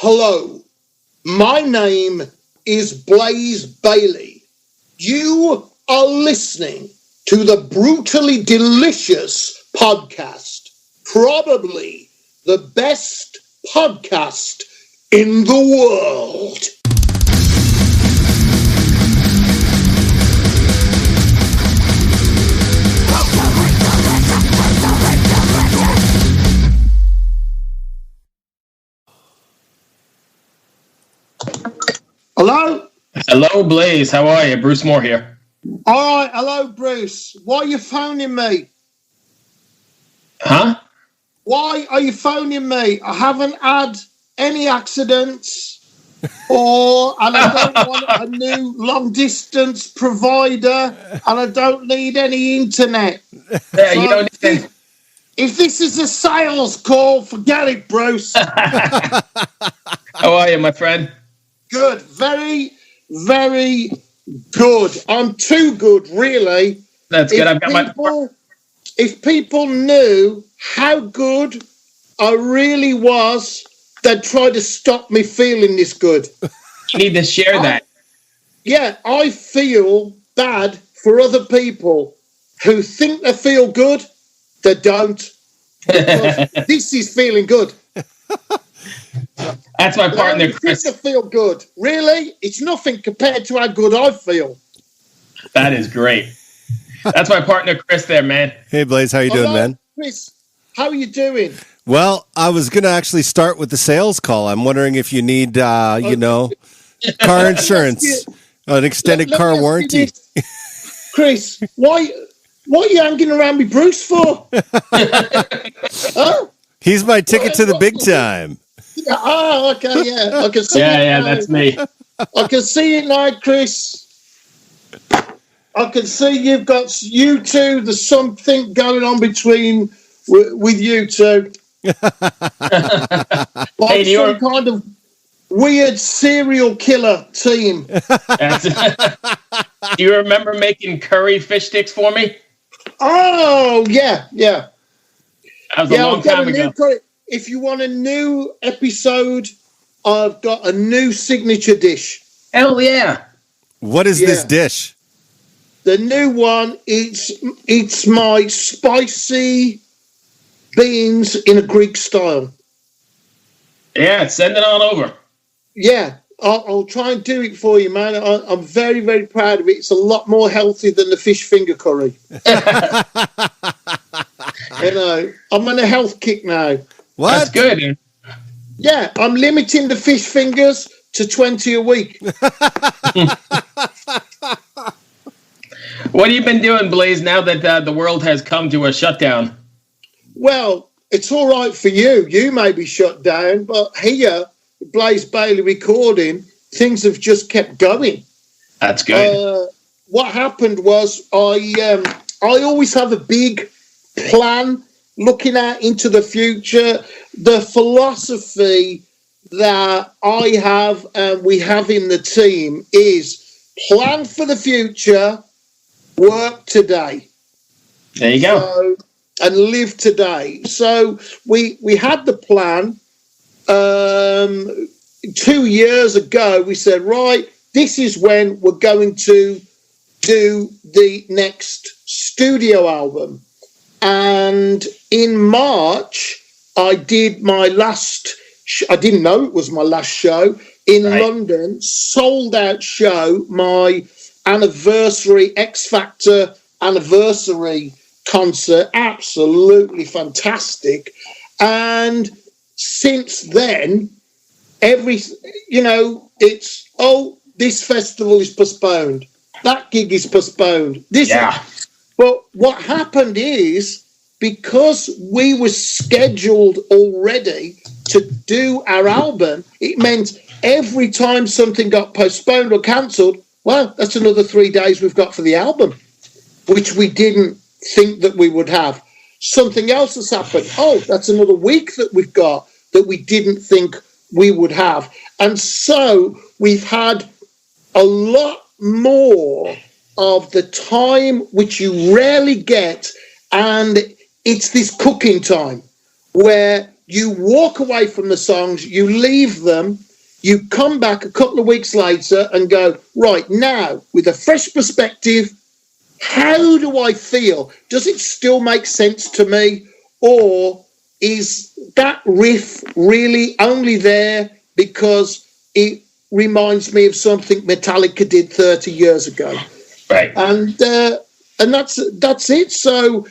Hello, my name is Blaze Bayley. You are listening to the Brutally Delicious podcast, probably the best podcast in the world. Hello? Hello, Blaze. How are you? Bruce Moore here. All right, hello, Bruce. Why are you phoning me? Huh? Why are you phoning me? I haven't had any accidents, and I don't want a new long-distance provider, and I don't need any internet. Yeah, you don't need If this is a sales call, forget it, Bruce. How are you, my friend? Good. Very, very good. I'm too good, really. That's good. I've got If people knew how good I really was, they'd try to stop me feeling this good. You need to share that. Yeah, I feel bad for other people who think they feel good, they don't. Because this is feeling good. That's my partner, Chris. I feel good. Really? It's nothing compared to how good I feel. That is great. That's my partner, Chris, there, man. Hey, Blaze. How you doing, man? Chris, how are you doing? Well, I was going to actually start with the sales call. I'm wondering if you need, car insurance, an extended car warranty. Chris, why are you hanging around me, Bruce, for? Huh? He's my ticket to the big time. Oh, okay, yeah. I can see it Yeah, now. that's me. I can see it now, Chris. I can see you've got you two. There's something going on between with you two. Like some kind of weird serial killer team. Do you remember making curry fish sticks for me? Oh, yeah. That was a long time ago. If you want a new episode, I've got a new signature dish. Hell yeah. What is this dish? The new one, it's my spicy beans in a Greek style. Yeah, send it on over. Yeah, I'll try and do it for you, man. I'm very, very proud of it. It's a lot more healthy than the fish finger curry. I'm on a health kick now. What? That's good. Yeah, I'm limiting the fish fingers to 20 a week. What have you been doing, Blaze, now that the world has come to a shutdown? Well, it's all right for you. You may be shut down, but here, Blaze Bayley recording, things have just kept going. That's good. What happened was I always have a big plan looking out into the future. The philosophy that I have and we have in the team is plan for the future, work today. There you go. And live today. So we had the plan. 2 years ago, we said, right, this is when we're going to do the next studio album. And in March, I did my last, I didn't know it was my last show in London, sold out show, my anniversary, X Factor anniversary concert, absolutely fantastic. And since then, it's, this festival is postponed. That gig is postponed. But what happened is, because we were scheduled already to do our album, it meant every time something got postponed or cancelled, well, that's another 3 days we've got for the album, which we didn't think that we would have. Something else has happened. Oh, that's another week that we've got that we didn't think we would have. And so we've had a lot more of the time which you rarely get, and it's this cooking time where you walk away from the songs, you leave them, you come back a couple of weeks later and go, right, now, with a fresh perspective, how do I feel? Does it still make sense to me? Or is that riff really only there because it reminds me of something Metallica did 30 years ago? Right. And that's it. So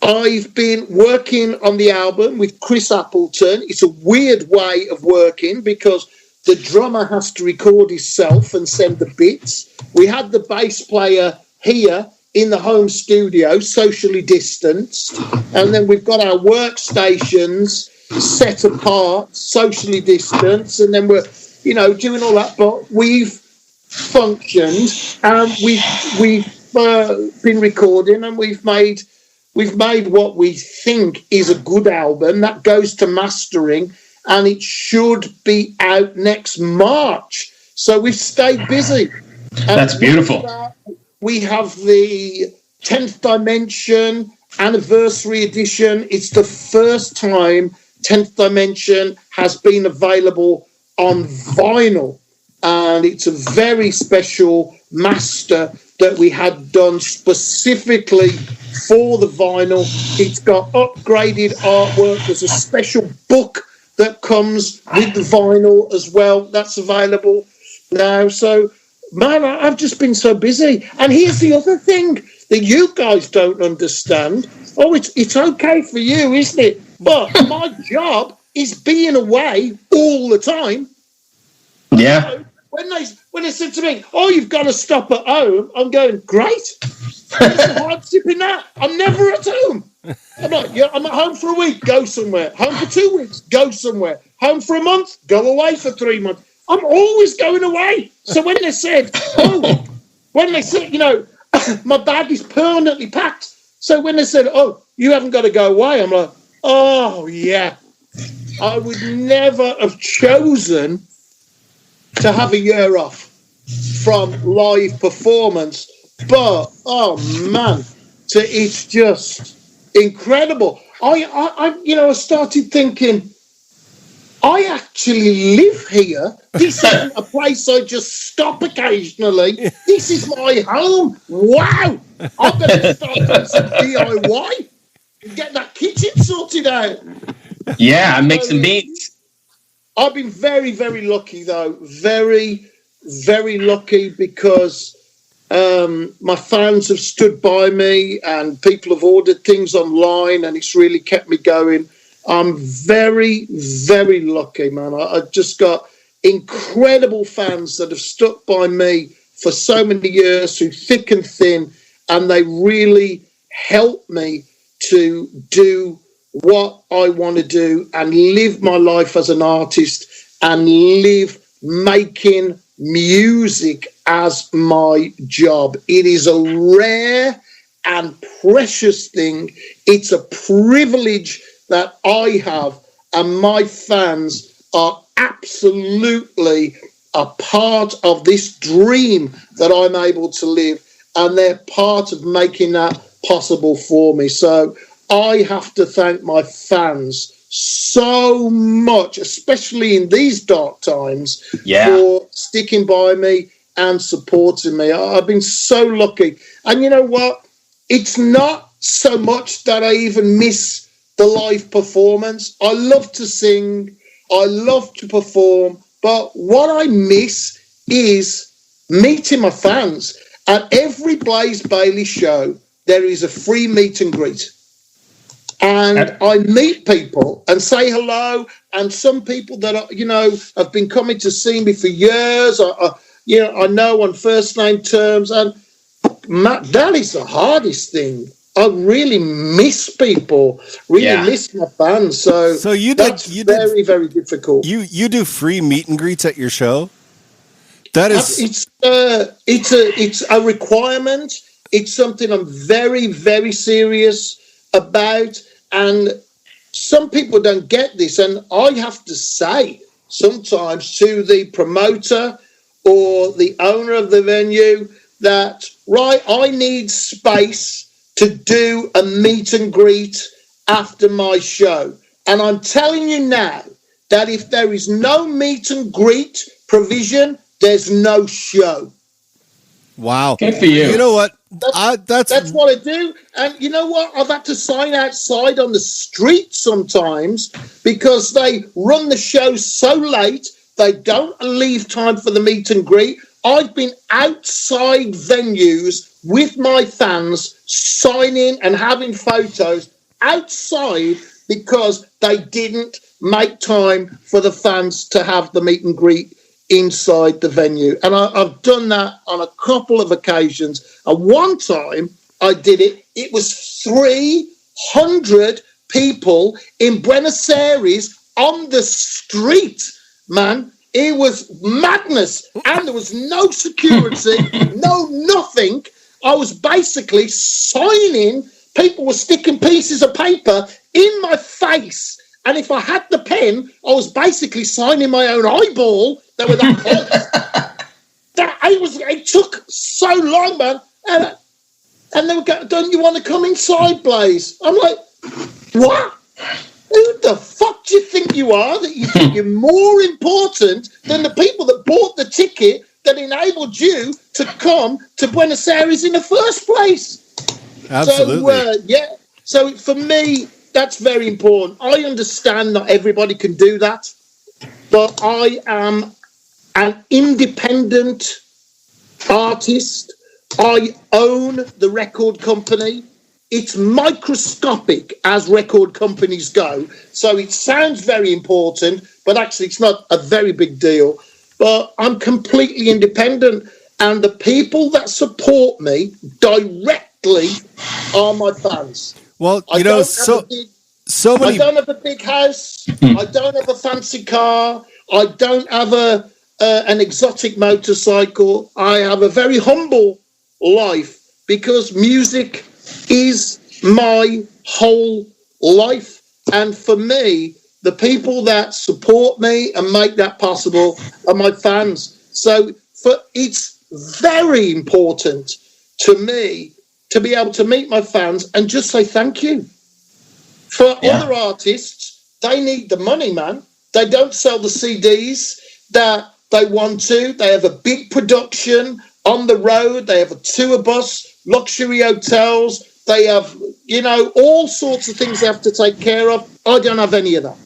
I've been working on the album with Chris Appleton. It's a weird way of working because the drummer has to record himself and send the bits. We had the bass player here in the home studio, socially distanced. And then we've got our workstations set apart, socially distanced. And then we're, doing all that. But we've functioned and we've been recording and we've made what we think is a good album that goes to mastering, and it should be out next March. So we've stayed busy. That's beautiful. We have the 10th Dimension anniversary edition. It's the first time 10th Dimension has been available on vinyl. And it's a very special master that we had done specifically for the vinyl. It's got upgraded artwork. There's a special book that comes with the vinyl as well. That's available now. So, man, I've just been so busy. And here's the other thing that you guys don't understand. Oh, it's okay for you, isn't it? But my job is being away all the time. Yeah. So when they said to me, "Oh, you've got to stop at home," I'm going, "Great." What's the hardship in that? I'm never at home. I'm at home for a week, go somewhere. Home for 2 weeks, go somewhere. Home for a month, go away for 3 months. I'm always going away. So when they said, my bag is permanently packed. So when they said, "Oh, you haven't got to go away," I'm like, oh, yeah. I would never have chosen to have a year off from live performance. But, oh, man, it's just incredible. I started thinking, I actually live here. This isn't a place I just stop occasionally. This is my home. Wow. I'm going to start doing some DIY and get that kitchen sorted out. Yeah, make some beats. I've been very, very lucky, though. Very, very lucky because my fans have stood by me and people have ordered things online and it's really kept me going. I'm very, very lucky, man. I've just got incredible fans that have stuck by me for so many years through thick and thin, and they really help me to do what I want to do and live my life as an artist and live making music as my job. It is a rare and precious thing. It's a privilege that I have, and my fans are absolutely a part of this dream that I'm able to live, and they're part of making that possible for me. So I have to thank my fans so much, especially in these dark times, for sticking by me and supporting me. I've been so lucky. And you know what? It's not so much that I even miss the live performance. I love to sing. I love to perform. But what I miss is meeting my fans. At every Blaze Bayley show, there is a free meet and greet. And I meet people and say hello. And some people that are, have been coming to see me for years. I know on first name terms. And that is the hardest thing. I really miss people. Miss my fans. So that's very, very difficult. You do free meet and greets at your show? That is, it's a requirement. It's something I'm very, very serious about, and some people don't get this. And I have to say sometimes to the promoter or the owner of the venue that, right, I need space to do a meet and greet after my show. And I'm telling you now that if there is no meet and greet provision, there's no show. Wow. Good for you. You know what? That's what I do. And you know what? I've had to sign outside on the street sometimes because they run the show so late, they don't leave time for the meet and greet. I've been outside venues with my fans signing and having photos outside because they didn't make time for the fans to have the meet and greet inside the venue. And I've done that on a couple of occasions. And one time I did it, it was 300 people in Buenos Aires on the street, man. It was madness. And there was no security, no nothing. I was basically signing. People were sticking pieces of paper in my face. And if I had the pen, I was basically signing my own eyeball. They were that close. It took so long, man. And they were going, don't you want to come inside, Blaze? I'm like, what? Who the fuck do you think you are? That you think you're more important than the people that bought the ticket that enabled you to come to Buenos Aires in the first place? Absolutely. So, so for me, that's very important. I understand not everybody can do that, but I am an independent artist. I own the record company. It's microscopic as record companies go. So it sounds very important, but actually it's not a very big deal. But I'm completely independent. And the people that support me directly are my fans. Well, you know, so many. I don't have a big house. I don't have a fancy car. I don't have an exotic motorcycle. I have a very humble life because music is my whole life. And for me, the people that support me and make that possible are my fans. So it's very important to me to be able to meet my fans and just say thank you. For other artists, they need the money, man. They don't sell the CDs that they want to. They have a big production on the road. They have a tour bus, luxury hotels. They have, all sorts of things they have to take care of. I don't have any of that.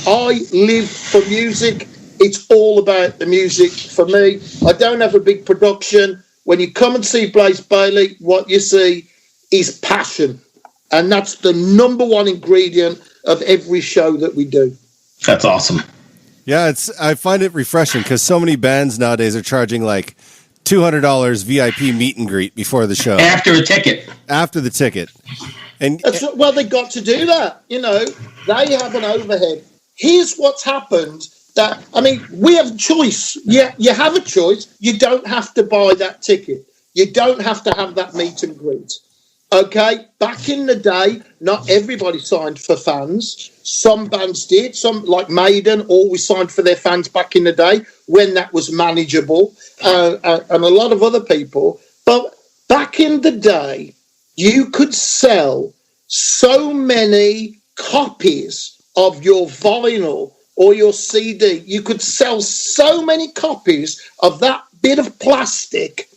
I live for music. It's all about the music for me. I don't have a big production. When you come and see Blaze Bayley, what you see is passion. And that's the number one ingredient of every show that we do. That's awesome. Yeah, I find it refreshing because so many bands nowadays are charging like $200 VIP meet and greet before the show. After a ticket. After the ticket. And well, they got to do that. They have an overhead. Here's what's happened. We have a choice. Yeah, you have a choice. You don't have to buy that ticket. You don't have to have that meet and greet. Okay, back in the day, not everybody signed for fans. Some bands did. Some, like Maiden, always signed for their fans back in the day when that was manageable, and a lot of other people. But back in the day, you could sell so many copies of your vinyl or your CD. You could sell so many copies of that bit of plastic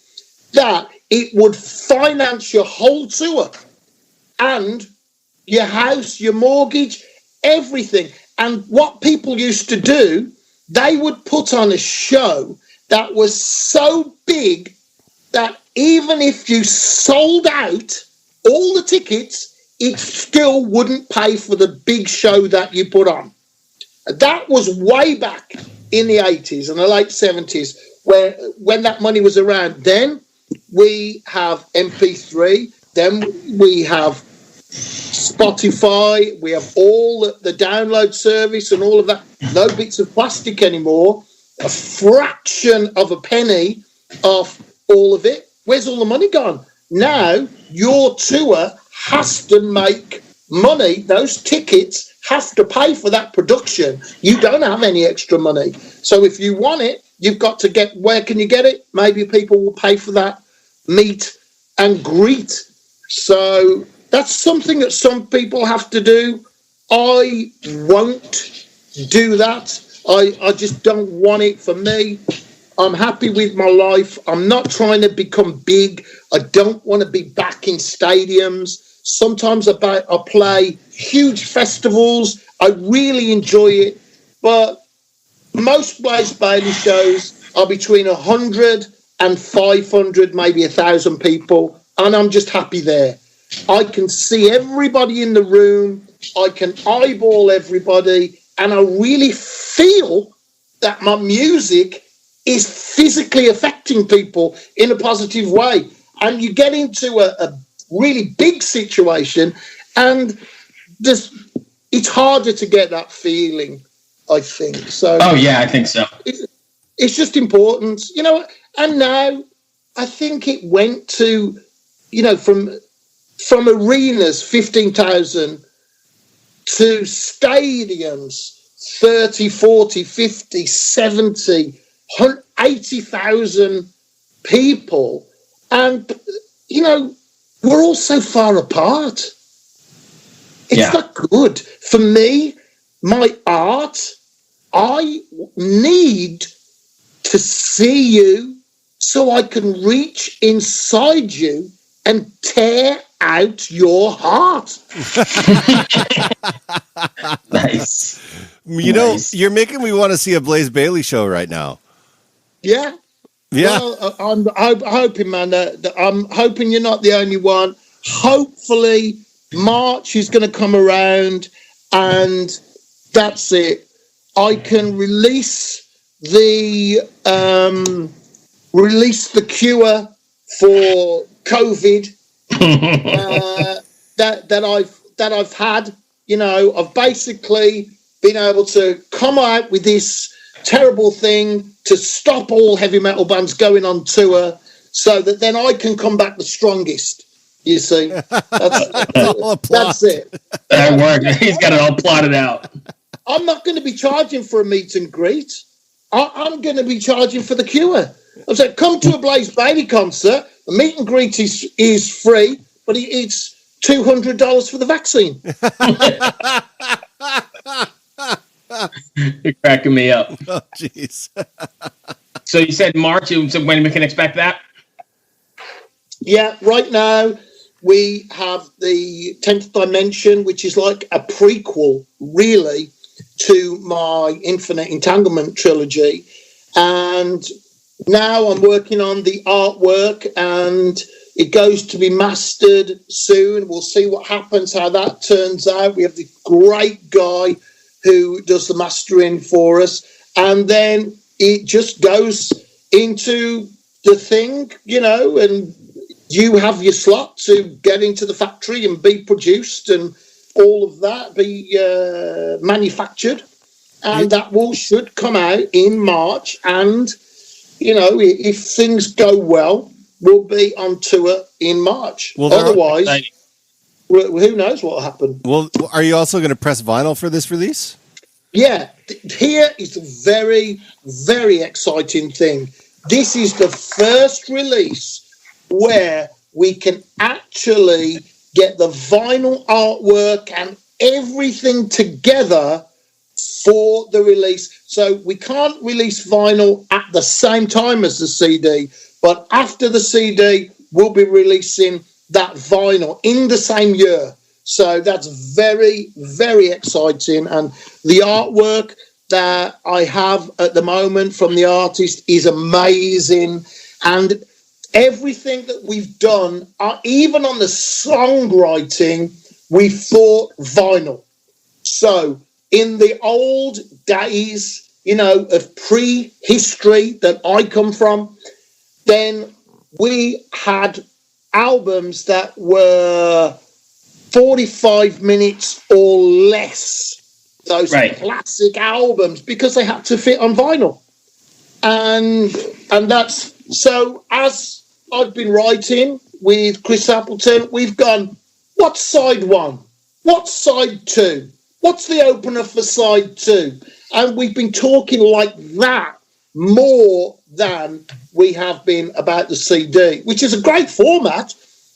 that it would finance your whole tour and your house, your mortgage, everything. And what people used to do, they would put on a show that was so big that even if you sold out all the tickets, it still wouldn't pay for the big show that you put on. That was way back in the 80s and the late 70s, when that money was around. Then we have MP3, then we have Spotify, we have all the download service and all of that. No bits of plastic anymore. A fraction of a penny off all of it. Where's all the money gone? Now your tour has to make money. Those tickets have to pay for that production. You don't have any extra money. So if you want it, you've got to get, where can you get it? Maybe people will pay for that meet and greet. So that's something that some people have to do. I won't do that. I just don't want it for me. I'm happy with my life. I'm not trying to become big. I don't want to be back in stadiums. Sometimes I play huge festivals. I really enjoy it. But most Blaze Bayley shows are between 100 and 500, maybe 1,000 people. And I'm just happy there. I can see everybody in the room. I can eyeball everybody. And I really feel that my music is physically affecting people in a positive way. And you get into a really big situation, and it's harder to get that feeling, I think. So. Oh, yeah, I think so. It's just important, and now I think it went to, from arenas, 15,000, to stadiums, 30, 40, 50, 70, 80,000 people. And, we're all so far apart. It's not good. For me, my art, I need to see you so I can reach inside you and tear out your heart. Nice. You're making me want to see a Blaze Bayley show right now. Yeah. Yeah. Well, I'm hoping, man, that I'm hoping you're not the only one. Hopefully, March is going to come around, and that's it. I can release the cure for COVID that I've had. I've basically been able to come out with this terrible thing to stop all heavy metal bands going on tour, so that then I can come back the strongest. You see, that's it. That worked. He's got it all plotted out. I'm not going to be charging for a meet and greet. I'm going to be charging for the cure. I said, come to a Blaze Bayley concert. The meet and greet is free, but it's $200 for the vaccine. You're cracking me up. Oh, jeez. So you said March. So when we can expect that? Yeah, right now we have the 10th Dimension, which is like a prequel, really, to my Infinite Entanglement trilogy. And now I'm working on the artwork, and it goes to be mastered soon. We'll see what happens, how that turns out. We have the great guy who does the mastering for us. And then it just goes into the thing, and you have your slot to get into the factory and be produced and all of that, be manufactured. And that should come out in March. And, if things go well, we'll be on tour in March. Well, otherwise, who knows what will happen. Well, are you also going to press vinyl for this release? Yeah. Here is a very, very exciting thing. This is the first release where we can actually get the vinyl artwork and everything together for the release. So we can't release vinyl at the same time as the CD, but after the CD, we'll be releasing that vinyl in the same year. So that's very, very exciting. And the artwork that I have at the moment from the artist is amazing. And everything that we've done, even on the songwriting, we thought vinyl. So in the old days, of prehistory that I come from, then we had albums that were 45 minutes or less. Those classic albums, because they had to fit on vinyl. And that's so. As I've been writing with Chris Appleton, we've gone, what's side one? What's side two? What's the opener for side two? And we've been talking like that more than we have been about the CD, which is a great format.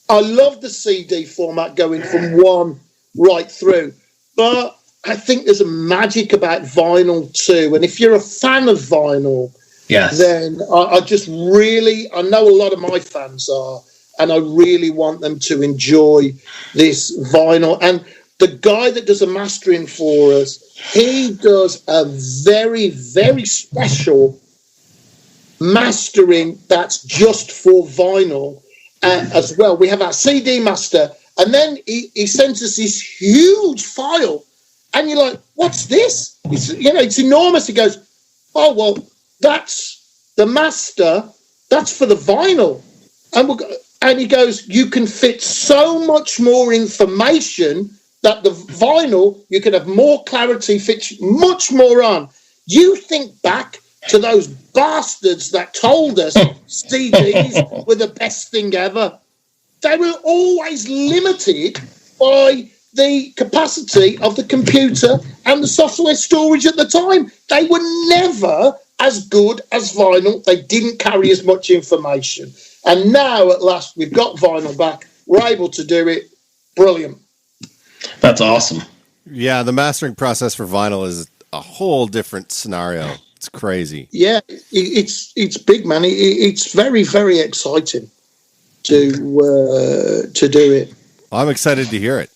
I love the CD format going from one right through. But I think there's a magic about vinyl too. And if you're a fan of vinyl, then I just really, I know a lot of my fans are, and I really want them to enjoy this vinyl. And the guy that does the mastering for us, he does a very, very special mastering that's just for vinyl as well. We have our CD master, and then he sends us this huge file, and you're like, what's this? It's enormous. He goes, oh, well, that's the master. That's for the vinyl. And he goes, you can fit so much more information that the vinyl, you can have more clarity, fit much more on. You think back to those bastards that told us CDs were the best thing ever. They were always limited by the capacity of the computer and the software storage at the time. They were never as good as vinyl. They didn't carry as much information. And now, at last, we've got vinyl back. We're able to do it. Brilliant. That's awesome. Yeah, the mastering process for vinyl is a whole different scenario. It's crazy. Yeah, it's big, man. It's very, very exciting to do it. I'm excited to hear it.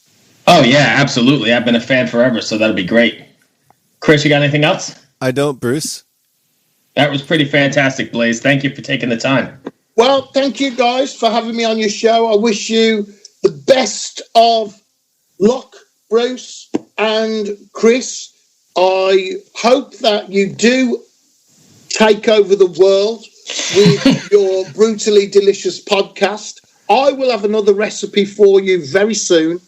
Oh, yeah, absolutely. I've been a fan forever, so that'll be great. Chris, you got anything else? I don't, Bruce. That was pretty fantastic, Blaze. Thank you for taking the time. Well, thank you guys for having me on your show. I wish you the best of luck, Bruce and Chris. I hope that you do take over the world with your Brutally Delicious podcast. I will have another recipe for you very soon,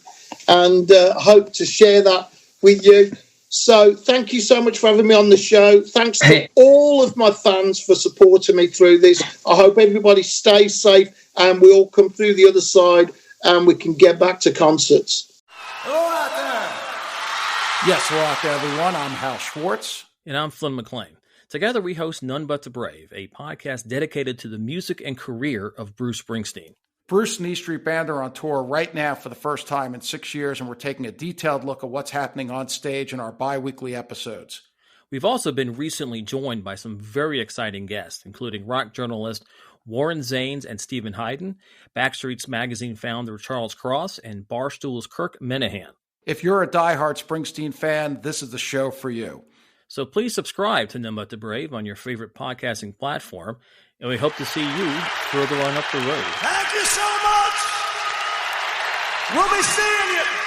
and hope to share that with you. So thank you so much for having me on the show. Thanks to all of my fans for supporting me through this. I hope everybody stays safe and we all come through the other side and we can get back to concerts. Hello out there. Yes, hello out there, everyone. I'm Hal Schwartz. And I'm Flynn McLean. Together we host None But the Brave, a podcast dedicated to the music and career of Bruce Springsteen. Bruce and E Street Band are on tour right now for the first time in 6 years, and we're taking a detailed look at what's happening on stage in our bi-weekly episodes. We've also been recently joined by some very exciting guests, including rock journalist Warren Zanes and Stephen Hayden, Backstreet's Magazine founder Charles Cross, and Barstool's Kirk Minahan. If you're a diehard Springsteen fan, this is the show for you. So please subscribe to None But the Brave on your favorite podcasting platform, and we hope to see you further on up the road. Thank you so much. We'll be seeing you.